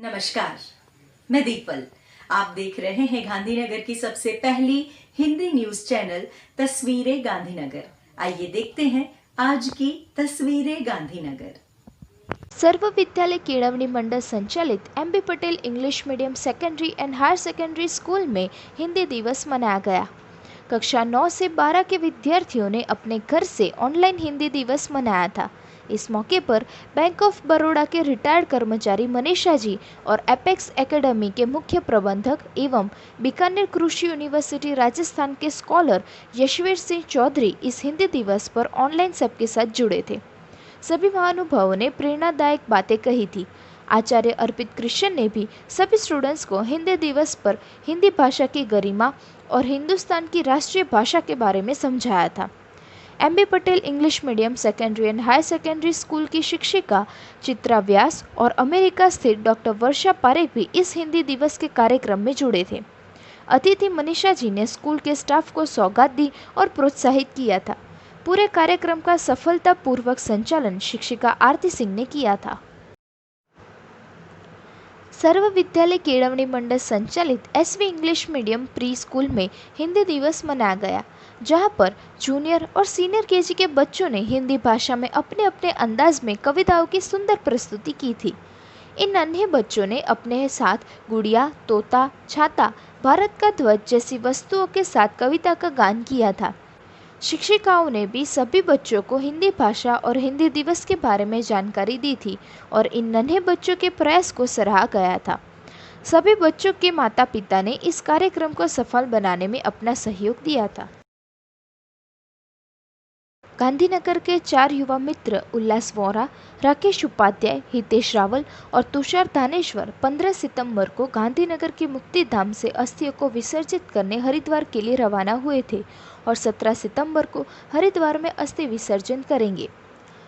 नमस्कार, मैं दीपल। आप देख रहे हैं गांधीनगर की सबसे पहली हिंदी न्यूज चैनल तस्वीरें गांधीनगर। आइए देखते हैं आज की तस्वीरें गांधीनगर। सर्व विद्यालय केळवणी मंडल संचालित MB Patel English medium secondary and higher secondary school में हिंदी दिवस मनाया गया। कक्षा 9 से 12 के विद्यार्थियों ने अपने घर से ऑनलाइन हिंदी दिवस मनाया था। इस मौके पर बैंक ऑफ बड़ौदा के रिटायर्ड कर्मचारी मनीषा जी और एपेक्स एकेडमी के मुख्य प्रबंधक एवं बीकानेर कृषि यूनिवर्सिटी राजस्थान के स्कॉलर यशवीर सिंह चौधरी इस हिंदी दिवस पर ऑनलाइन सबके साथ जुड़े थे। सभी महानुभावों ने प्रेरणादायक बातें कही थी। आचार्य अर्पित कृष्ण ने भी सभी स्टूडेंट्स को हिंदी दिवस पर हिंदी भाषा की गरिमा और हिंदुस्तान की राष्ट्रीय भाषा के बारे में समझाया था। MB Patel English medium secondary and higher secondary school की शिक्षिका चित्रा व्यास और अमेरिका स्थित डॉक्टर वर्षा पारेख भी इस हिंदी दिवस के कार्यक्रम में जुड़े थे। अतिथि मनीषा जी ने स्कूल के स्टाफ को सौगात दी और प्रोत्साहित किया था। पूरे कार्यक्रम का सफलतापूर्वक संचालन शिक्षिका आरती सिंह ने किया था। सर्व विद्यालय केळवणी मंडल संचालित SV English medium pre school में हिंदी दिवस मनाया गया, जहां पर जूनियर और सीनियर केजी के बच्चों ने हिंदी भाषा में अपने अपने अंदाज में कविताओं की सुंदर प्रस्तुति की थी। इन नन्हे बच्चों ने अपने साथ गुड़िया, तोता, छाता, भारत का ध्वज जैसी वस्तुओं के साथ कविता का गान किया था। शिक्षिकाओं ने भी सभी बच्चों को हिंदी भाषा और हिंदी दिवस के बारे में जानकारी दी थी और इन नन्हे बच्चों के प्रयास को सराहा गया था। सभी बच्चों के माता पिता ने इस कार्यक्रम को सफल बनाने में अपना सहयोग दिया था। गांधीनगर के 4 युवा मित्र उल्लास वोरा, राकेश उपाध्याय, हितेश रावल और तुषार धानेश्वर 15 सितंबर को गांधीनगर के मुक्तिधाम से अस्थियों को विसर्जित करने हरिद्वार के लिए रवाना हुए थे और 17 सितंबर को हरिद्वार में अस्थि विसर्जन करेंगे।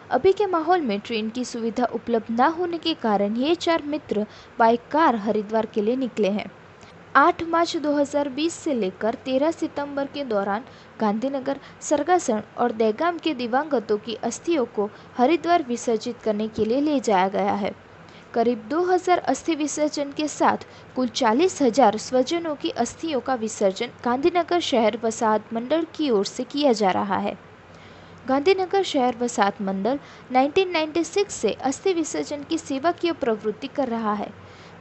अभी के माहौल में ट्रेन की सुविधा उपलब्ध न होने के कारण ये 4 मित्र बाय कार हरिद्वार के लिए निकले हैं। 8 मार्च 2020 से लेकर 13 सितंबर के दौरान गांधीनगर, सरगासन और दहगाम के दिवंगतों की अस्थियों को हरिद्वार विसर्जित करने के लिए ले जाया गया है। करीब 2000 अस्थि विसर्जन के साथ कुल 40,000 स्वजनों की अस्थियों का विसर्जन गांधीनगर शहर वसाहत मंडल की ओर से किया जा रहा है। गांधीनगर शहर वसाहत मंडल 1996 से अस्थि विसर्जन की सेवाकीय प्रवृत्ति कर रहा है।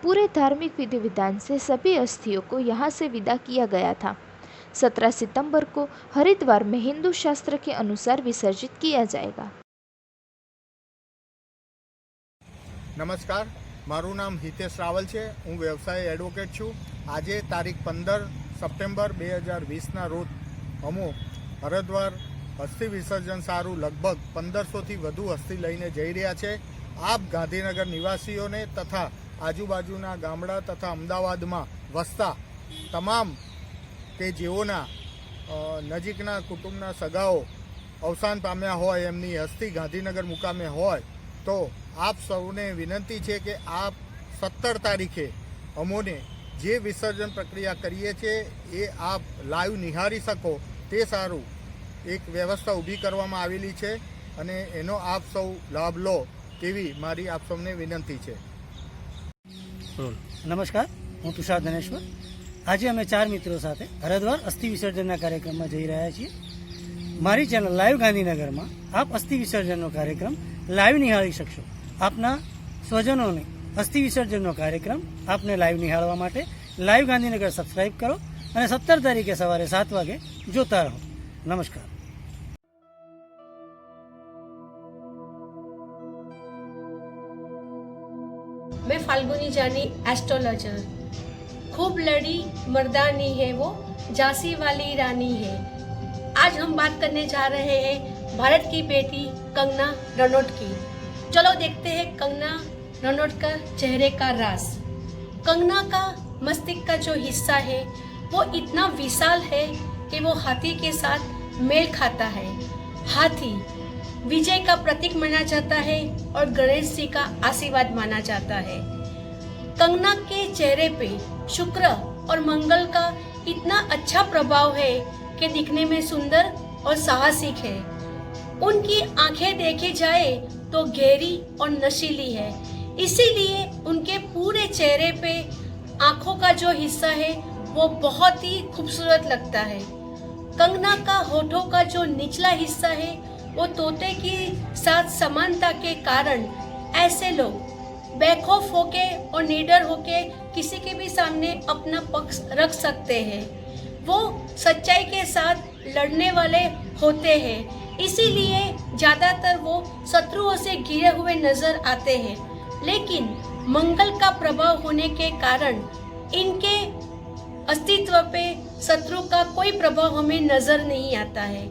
पूरे धार्मिक विधि विधान से सभी अस्थियों को यहाँ से विदा किया गया था। 17 सितंबर को हरिद्वार में हिंदू शास्त्र के अनुसार विसर्जित किया जाएगा। नमस्कार, मारू नाम हितेश रावल है। हूँ व्यवसाय एडवोकेट छूँ। आज तारीख 15 सप्टेम्बर 2020 रोज अमु हरिद्वार अस्थि विसर्जन सारू लगभग 1500 थी वधु अस्थि लईने जई रह्या छे। आप गांधीनगर निवासीओं ने तथा आजूबाजूना गामड़ा तथा अमदावाद में वसता तमाम के जेओना नजीकना कुटुंबना सगाओ अवसान पाम्या होय एमनी अस्थि गांधीनगर मुकामे होय तो आप सौने विनंती है कि आप 17 तारीखे अमोने जे विसर्जन प्रक्रिया करीए छे ए आप लाइव निहारी सको ते सारू एक व्यवस्था ऊभी करवामां आवेली छे अने एनो आप सौ लाभ लो तेवी मारी आप सौने विनंती है। नमस्कार, हूँ तुषार धनेश्वर। आज अमे 4 मित्रों साथ हरिद्वार अस्थि विसर्जन कार्यक्रम में जई रह्या छीए। मारी चैनल लाइव गांधीनगर में आप अस्थि विसर्जन कार्यक्रम लाइव निहाળી શકશો। आपना स्वजनों ने अस्थि विसर्जन कार्यक्रम आपने लाइव निहाळवा माटे लाइव गांधीनगर सब्सक्राइब करो और 17 तारीखे सवारे 7 वागे जोता रहो। नमस्कार। मैं फाल्गुनी जानी, एस्ट्रोलॉजर। खूब लड़ी मर्दानी है वो, झांसी वाली रानी है। आज हम बात करने जा रहे हैं भारत की बेटी कंगना रनौत की। चलो देखते हैं कंगना रनौत का चेहरे का राज। कंगना का मस्तिष्क का जो हिस्सा है वो इतना विशाल है कि वो हाथी के साथ मेल खाता है। हाथी विजय का प्रतीक माना जाता है और गणेश जी का आशीर्वाद माना जाता है। कंगना के चेहरे पे शुक्र और मंगल का इतना अच्छा प्रभाव है कि दिखने में सुंदर और साहसिक है। उनकी आंखें देखी जाए तो गहरी और नशीली है, इसीलिए उनके पूरे चेहरे पे आंखों का जो हिस्सा है वो बहुत ही खूबसूरत लगता है। कंगना का होठों का जो निचला हिस्सा है वो तोते की साथ समानता के कारण ऐसे लोग बेखौफ होके और निडर होके किसी के भी सामने अपना पक्ष रख सकते हैं। वो सच्चाई के साथ लड़ने वाले होते हैं, इसीलिए ज्यादातर वो शत्रुओं से घिरे हुए नजर आते हैं। लेकिन मंगल का प्रभाव होने के कारण इनके अस्तित्व पे शत्रु का कोई प्रभाव हमें नजर नहीं आता है।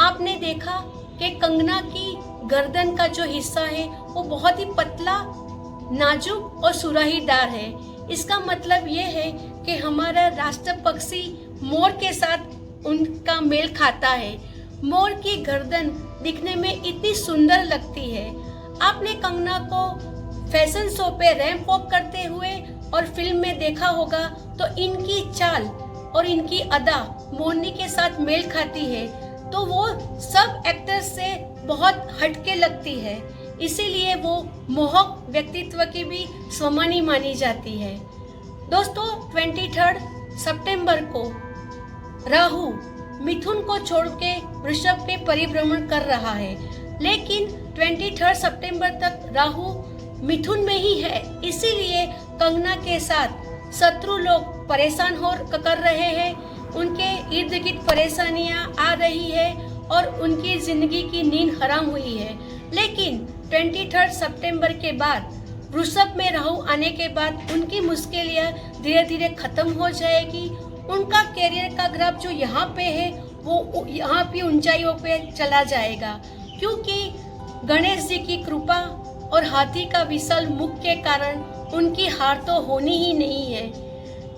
आपने देखा कि कंगना की गर्दन का जो हिस्सा है वो बहुत ही पतला, नाजुक और सुराहीदार है। इसका मतलब ये है कि हमारा राष्ट्र पक्षी मोर के साथ उनका मेल खाता है। मोर की गर्दन दिखने में इतनी सुंदर लगती है। आपने कंगना को फैशन शो पे रैंप वॉक करते हुए और फिल्म में देखा होगा, तो इनकी चाल और इनकी अदा मोरनी के साथ मेल खाती है, तो वो सब एक्टर्स से बहुत हटके लगती है। इसीलिए वो मोहक व्यक्तित्व की भी स्वामिनी मानी जाती है। दोस्तों, 23 सितंबर को राहु मिथुन को छोड़ के वृषभ पे परिभ्रमण कर रहा है, लेकिन 23 सितंबर तक राहु मिथुन में ही है। इसीलिए कंगना के साथ शत्रु लोग परेशान कर रहे हैं, उनके इर्द गिर्द परेशानियां आ रही है और उनकी जिंदगी की नींद हराम हुई है। लेकिन 23 सितंबर के बाद वृषभ में राहु आने के बाद उनकी मुश्किलें धीरे धीरे खत्म हो जाएगी। उनका कैरियर का ग्राफ जो यहाँ पे है वो यहाँ भी ऊंचाइयों पे चला जाएगा, क्योंकि गणेश जी की कृपा और हाथी का विशाल मुख के कारण उनकी हार तो होनी ही नहीं है।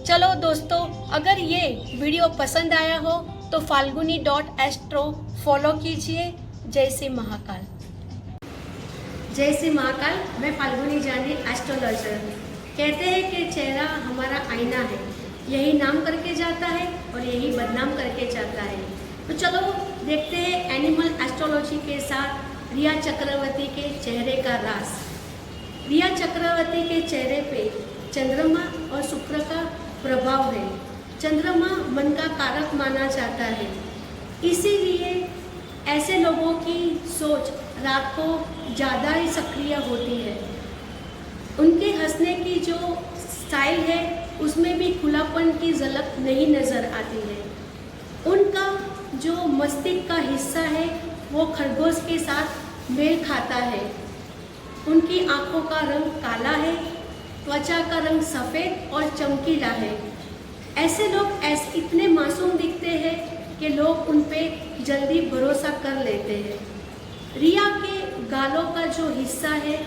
चलो दोस्तों, अगर ये वीडियो पसंद आया हो तो falguni.astro फॉलो कीजिए। जय श्री महाकाल। जय श्री महाकाल। मैं फाल्गुनी जानी, एस्ट्रोलॉजर। कहते हैं कि चेहरा हमारा आईना है, यही नाम करके जाता है और यही बदनाम करके जाता है। तो चलो देखते हैं एनिमल एस्ट्रोलॉजी के साथ रिया चक्रवर्ती के चेहरे का राज। रिया चक्रवर्ती के चेहरे पे चंद्रमा और शुक्र का प्रभाव है। चंद्रमा मन का कारक माना जाता है, इसीलिए ऐसे लोगों की सोच रात को ज़्यादा ही सक्रिय होती है। उनके हंसने की जो स्टाइल है उसमें भी खुलापन की झलक नहीं नज़र आती है। उनका जो मस्तिष्क का हिस्सा है वो खरगोश के साथ मेल खाता है। उनकी आंखों का रंग काला है, त्वचा का रंग सफ़ेद और चमकीला है। ऐसे लोग इतने मासूम दिखते हैं कि लोग उन पे जल्दी भरोसा कर लेते हैं। रिया के गालों का जो हिस्सा है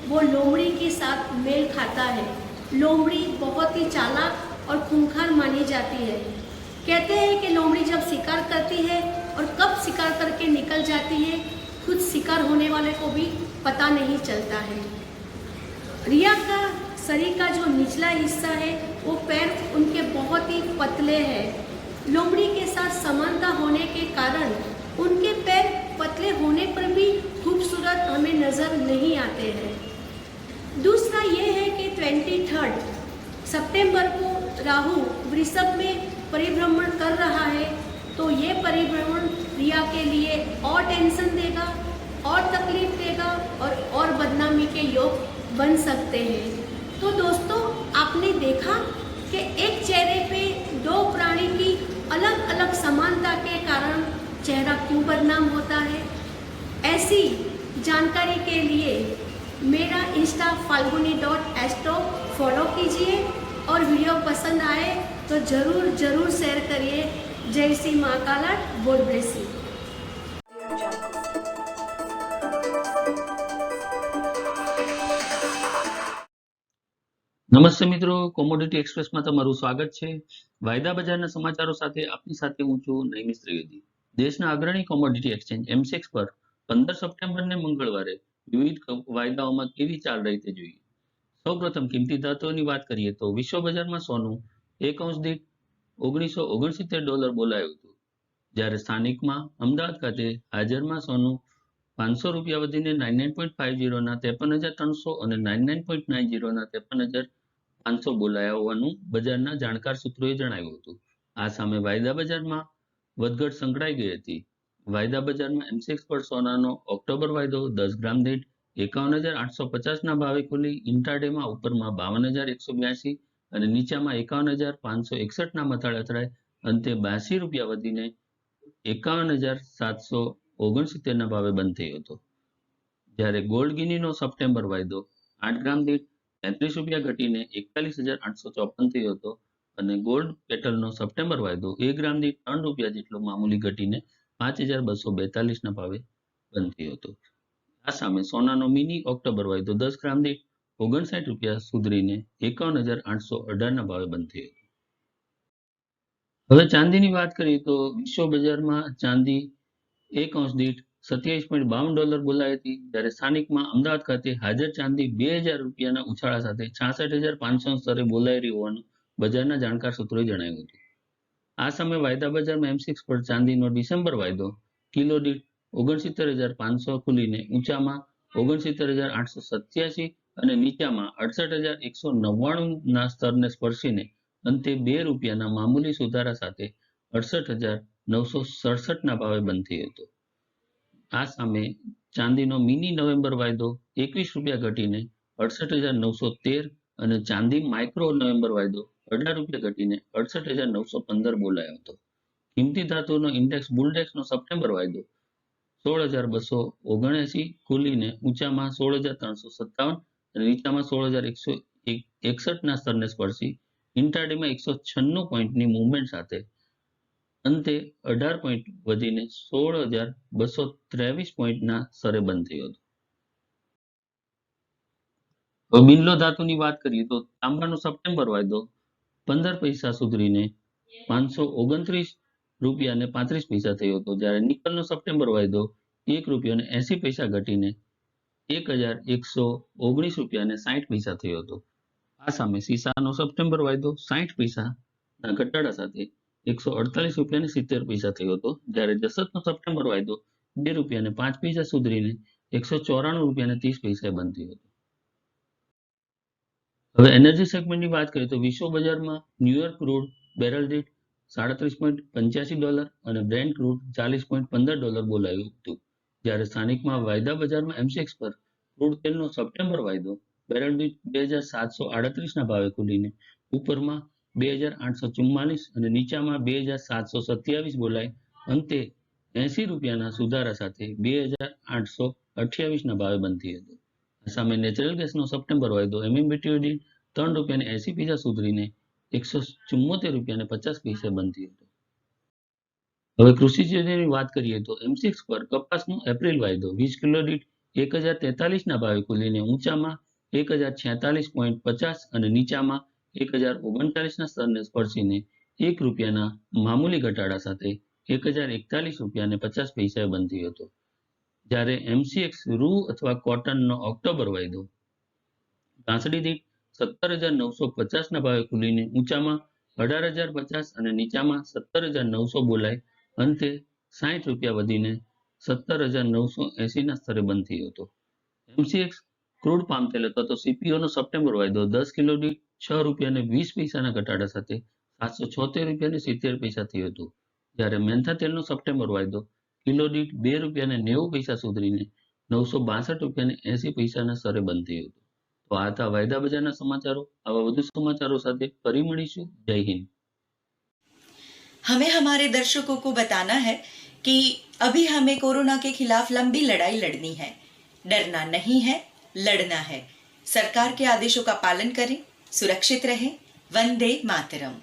वो लोमड़ी के साथ मेल खाता है। लोमड़ी बहुत ही चालाक और खूंखार मानी जाती है। कहते हैं कि लोमड़ी जब शिकार करती है और कब शिकार करके निकल जाती है, खुद शिकार होने वाले को भी पता नहीं चलता है। रिया का शरीर का जो निचला हिस्सा है वो पैर उनके बहुत ही पतले हैं। लोमड़ी के साथ समानता होने के कारण उनके पैर पतले होने पर भी खूबसूरत हमें नज़र नहीं आते हैं। दूसरा ये है कि 23 सितंबर को राहु वृषभ में परिभ्रमण कर रहा है, तो ये परिभ्रमण रिया के लिए और टेंशन देगा, और तकलीफ देगा और बदनामी के योग बन सकते हैं। तो दोस्तों, आपने देखा कि एक चेहरे पे दो प्राणी की अलग अलग समानता के कारण चेहरा क्यों बदनाम होता है। ऐसी जानकारी के लिए मेरा इंस्टा falguni.astro फॉलो कीजिए और वीडियो पसंद आए तो ज़रूर शेयर करिए। जय Shri Mahakal. God bless you. નમસ્તે મિત્રો, કોમોડિટી એક્સપ્રેસમાં તમારું સ્વાગત છે। વાયદા બજારના સમાચારો સાથે આપની સાથે હું છું નૈમિષ ત્રિવેદી। દેશના અગ્રણી કોમોડિટી એક્સચેન્જ એમસેક્સ પર 15 સપ્ટેમ્બરને મંગળવારે વિવિધ વાયદાઓમાં કેવી ચાલ રહી તે જોઈએ। સૌપ્રથમ કિંમતી ધાતુઓની વાત કરીએ તો વિશ્વ બજારમાં સોનું 1 ઔંસ દીઠ $1969 બોલાયું હતું, જ્યારે સ્થાનિકમાં અમદાવાદ ખાતે હાજરમાં સોનું ₹500 વધીને 99.50 ના 53,300 અને 99.90 ના 500 બોલાયા હોવાનું બજારના જાણકાર સૂત્રોએ જણાવ્યું હતું. આ સામે વાયદા બજારમાં વધઘટ સંકળાઈ ગઈ હતી. વાયદા બજારમાં એમસીએક્સ પર સોનાનો ઓક્ટોબર વાયદો 10 ગ્રામ દીઠ 51,850ના ભાવે ખુલી ઇન્ટ્રાડેમાં ઉપરમાં 52,182 અને નીચામાં 51,561ના મથાળે અથડાઈ અંતે 82 રૂપિયા વધીને 51,769ના ભાવે બંધ થયો હતો. જ્યારે ગોલ્ડ ગિનીનો સપ્ટેમ્બર વાયદો 8 ગ્રામ દીઠ 33 રૂપિયા ઘટીને 41,854 થયો હતો અને ગોલ્ડ પેટલનો સપ્ટેમ્બર વાયદો 1 ગ્રામ દીઠ 3 રૂપિયા જેટલો મામૂલી ઘટીને 5,242ના ભાવે બંધ થયો હતો. આ સામે સોનાનો મિની ઓક્ટોબર વાયદો 10 ગ્રામ દીઠ 59 રૂપિયા સુધરીને 51,818ના ભાવે બંધ થયો હતો. હવે ચાંદીની વાત કરીએ તો વિશ્વ બજારમાં ચાંદી 1 ઓunce દીઠ $27.52 બોલાઈ હતી, જ્યારે સ્થાનિકમાં અમદાવાદ ખાતે હાજર ચાંદી 2,000 રૂપિયાના ઉછાળા સાથે 66,500 સ્તરે બોલાઈ રહી હોવાનું બજારના જાણકાર સૂત્રોએ જણાવ્યું હતું. આ સામે વાયદા બજારમાં એમસીએક્સ પર ચાંદીનો ડિસેમ્બર વાયદો કિલો દીઠ 69,500 ખુલીને ઊંચામાં 69,887 અને નીચામાં 68,199ના સ્તરને સ્પર્શીને અંતે 2 રૂપિયાના મામૂલી સુધારા સાથે 68,967ના ભાવે બંધ થયો હતો. આ સામે ચાંદીનો મિની નવેમ્બર વાયદો 21 રૂપિયા ઘટીને 68,913 અને ચાંદી માઇક્રો નવેમ્બર વાયદો 18 રૂપિયા ઘટીને 68,915 બોલાયો હતો. કિંમતી ધાતુનો ઇન્ડેક્સ બુલડેક્સનો સપ્ટેમ્બર વાયદો 16,279 ખુલીને ઊંચામાં 16,357 અને નીચામાં 16,161ના સ્તરને સ્પર્શી ઇન્ટ્રાડેમાં 196 પોઈન્ટની મૂવમેન્ટ સાથે અંતે 18 પોઈન્ટ વધીને 16,223 પોઈન્ટના સ્તરે બંધ થયો હતો. હવે બિનલો ધાતુની વાત કરીએ તો તાંબાનો સપ્ટેમ્બર વાયદો 15 પૈસા સુધરીને 529 રૂપિયા અને 35 પૈસા થયો હતો, જ્યારે નિકલનો સપ્ટેમ્બર વાયદો 1 રૂપિયા અને 80 પૈસા ઘટીને 1,119 રૂપિયા અને 60 પૈસા થયો હતો. આ સામે સીસાનો સપ્ટેમ્બર વાયદો 60 પૈસાના ઘટાડા સાથે 148 રૂપિયા અને 70 પૈસા થયો હતો, જ્યારે જસતનો સપ્ટેમ્બર વાયદો 2 રૂપિયા અને 5 પૈસા સુધરીને 194 રૂપિયા અને 30 પૈસાએ બંધ થયો હતો. હવે એનર્જી સેગમેન્ટની વાત કરીએ તો વિશ્વ બજારમાં ન્યુયોર્ક ક્રૂડ બેરલ દીઠ $37.85 અને બ્રેન્ટ ક્રૂડ $40.15 બોલાયું હતું, જ્યારે સ્થાનિકમાં વાયદા બજારમાં એમસીએક્સ પર ક્રૂડ તેલનો સપ્ટેમ્બર વાયદો બેરલ દીઠ 2,738ના ભાવે ખુલીને ઉપરમાં 2,844 અને નીચામાં 2,727 બોલાઈ અંતે 80 રૂપિયાના સુધારા સાથે 2,828ના ભાવે બંધ થયો હતો. આ સામે નેચરલ ગેસનો સપ્ટેમ્બર વાયદો એમએમબીટીયુ દીઠ 3 રૂપિયા અને 80 પૈસા સુધરીને 174 રૂપિયા અને 50 પૈસે બંધ થયો હતો. હવે કૃષિ ચીજોની વાત કરીએ તો એમસીએક્સ પર કપાસનો એપ્રિલ વાયદો 20 કિલો દીઠ 1,043ના ભાવે ખુલીને ઊંચામાં 1,046.50 અને નીચામાં 1,039ના સ્તરને સ્પર્શીને 1 રૂપિયાના મામૂલી ઘટાડા સાથે 1,041 રૂપિયા અને 50 પૈસાએ બંધ થયો હતો. જ્યારે એમસીએક્સ રૂ અથવા કોટનનો ઓક્ટોબર વાયદો કાંસળી દીઠ 17,950ના ભાવે ખુલીને ઊંચામાં 18,050 અને નીચામાં 17,900 બોલાઈ અંતે 60 રૂપિયા વધીને 17,980ના સ્તરે બંધ થયો હતો. એમસીએક્સ ક્રૂડ પામ તેલ અથવા તો સીપીઓનો સપ્ટેમ્બર વાયદો 10 કિલો દીઠ 6 રૂપિયા અને 20 પૈસાના ઘટાડા સાથે 776 રૂપિયા અને 70 પૈસા થયો હતો, જ્યારે મેન્થા તેલનો સપ્ટેમ્બર વાયદો કિલો દીઠ 2 રૂપિયા અને 90 પૈસા સુધરીને 962 રૂપિયા અને 80 પૈસાના સ્તરે બંધ થયો હતો. તો આ હતા વાયદા બજારના સમાચારો. આવા વધુ સમાચારો સાથે ફરી મળીશું. જય હિન્દ. हमें हमारे दर्शकों को बताना है कि अभी हमें कोरोना के खिलाफ लंबी लड़ाई लड़नी है. डरना नहीं है, लड़ना है. सरकार के आदेशों का पालन करें, सुरक्षित रहें. वंदे मातरम.